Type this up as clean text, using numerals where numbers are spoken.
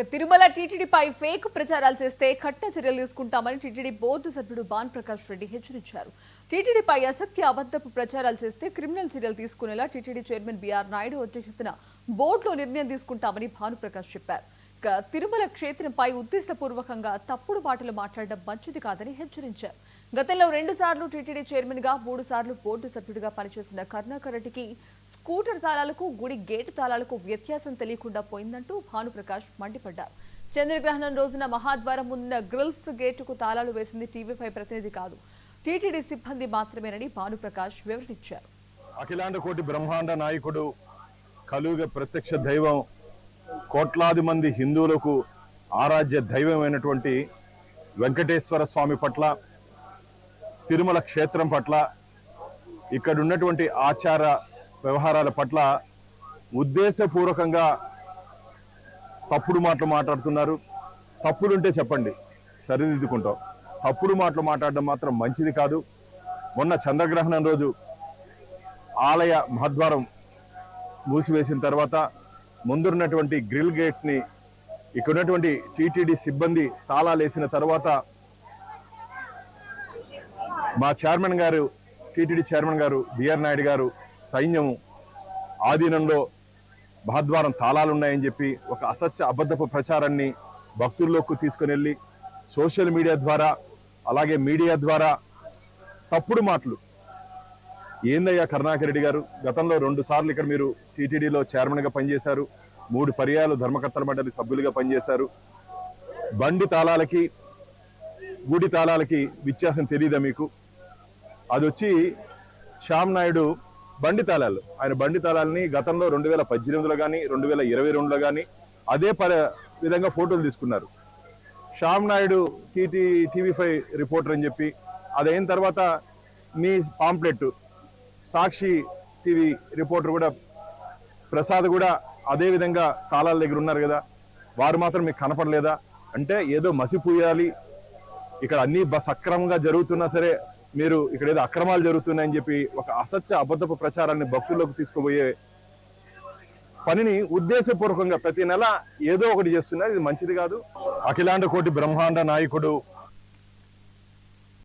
Tirumala టీటీడీపై fake ప్రచారాలు చేస్తే కఠిన చర్యలు తీసుకుంటామని టీటీడీ బోర్డు సభ్యుడు భాను ప్రకాష్ రెడ్డి హెచ్చరించారు. టీటీడీపై అసత్య అబద్ధపు ప్రచారాలు చేస్తే క్రిమినల్ చర్యలు తీసుకునేలా టీటీడీ చైర్మన్ బీఆర్ నాయుడు అధ్యక్షతన బోర్డులో నిర్ణయం తీసుకుంటామని భాను ప్రకాష్ చెప్పారు. తిరుమల క్షేత్రంపై ఉద్దేశపూర్వకంగా తప్పుడు మాటలు మాట్లాడడం మంచిది కాదని హెచ్చరించారు. గతంలో 2 సార్లు టీటీడీ చైర్మన్ గా 3 సార్లు బోర్డు సభ్యుడిగా పనిచేసిన కరుణాకర్ రెడ్డికి స్కూటర్ తాళాలకు గుడి గేటు తాళాలకు వ్యత్యాసం తెలియకుండా పోయిందంటూ భానుప్రకాష్ మండిపడ్డారు. చంద్రగ్రహణం రోజున మహాద్వారం ముందున్న గ్రిల్స్ గేటుకు తాళాలు వేసింది టీవీ5 ప్రతినిధి కాదు, టీటీడీ సిబ్బంది మాత్రమేనని భానుప్రకాష్ వివరించారు. అఖిలాండ కోటి బ్రహ్మాండ నాయకుడు, కలియుగ ప్రత్యక్ష దైవం, కోట్లాది మంది హిందువులకు ఆరాధ్య దైవమైనటువంటి వెంకటేశ్వర స్వామి పట్ల, తిరుమల క్షేత్రం పట్ల, ఇక్కడ ఉన్నటువంటి ఆచార వ్యవహారాల పట్ల ఉద్దేశపూర్వకంగా తప్పుడు మాటలు మాట్లాడుతున్నారు. తప్పులుంటే చెప్పండి, సరిదిద్దుకుంటాం. తప్పుడు మాటలు మాట్లాడడం మాత్రం మంచిది కాదు. మొన్న చంద్రగ్రహణం రోజు ఆలయ మహద్వారం మూసివేసిన తర్వాత ముందున్నటువంటి గ్రిల్ గేట్స్ని ఇక్కడ ఉన్నటువంటి టీటీడీ సిబ్బంది తాళాలేసిన తర్వాత మా చైర్మన్ గారు, టీటీడీ చైర్మన్ గారు బీఆర్ నాయుడు గారు సైన్యం ఆధీనంలో మహద్వారం తాళాలున్నాయని చెప్పి ఒక అసత్య అబద్ధపు ప్రచారాన్ని భక్తుల్లోకి తీసుకుని వెళ్ళి సోషల్ మీడియా ద్వారా, అలాగే మీడియా ద్వారా తప్పుడు మాటలు. ఏందయ్యా కరుణాకర్ రెడ్డి గారు, గతంలో 2 సార్లు ఇక్కడ మీరు టీటీడీలో చైర్మన్గా పనిచేశారు, 3 పర్యాయాలు ధర్మకర్తల మండలి సభ్యులుగా పనిచేశారు. బండి తాళాలకి గుడి తాళాలకి వ్యత్యాసం తెలియదా మీకు? అది వచ్చి శ్యామ్ నాయుడు బండి తాళాలు, ఆయన బండి తాళాలని గతంలో 2018లో కానీ 2022లో కానీ అదే విధంగా ఫోటోలు తీసుకున్నారు. శ్యామ్ నాయుడు టీవీ5 రిపోర్టర్ అని చెప్పి, అదైన తర్వాత మీ పాంప్లెట్ సాక్షి టీవీ రిపోర్టర్ కూడా ప్రసాద్ కూడా అదే విధంగా తాళాల దగ్గర ఉన్నారు కదా, వారు మాత్రం మీకు కనపడలేదా? అంటే ఏదో మసిపూయాలి, ఇక్కడ అన్ని సక్రమంగా జరుగుతున్నా సరే మీరు ఇక్కడ ఏదో అక్రమాలు జరుగుతున్నాయని చెప్పి ఒక అసత్య అబద్ధపు ప్రచారాన్ని భక్తుల్లోకి తీసుకుపోయే పనిని ఉద్దేశపూర్వకంగా ప్రతి నెల ఏదో ఒకటి చేస్తున్నారు. ఇది మంచిది కాదు. అఖిలాండ కోటి బ్రహ్మాండ నాయకుడు,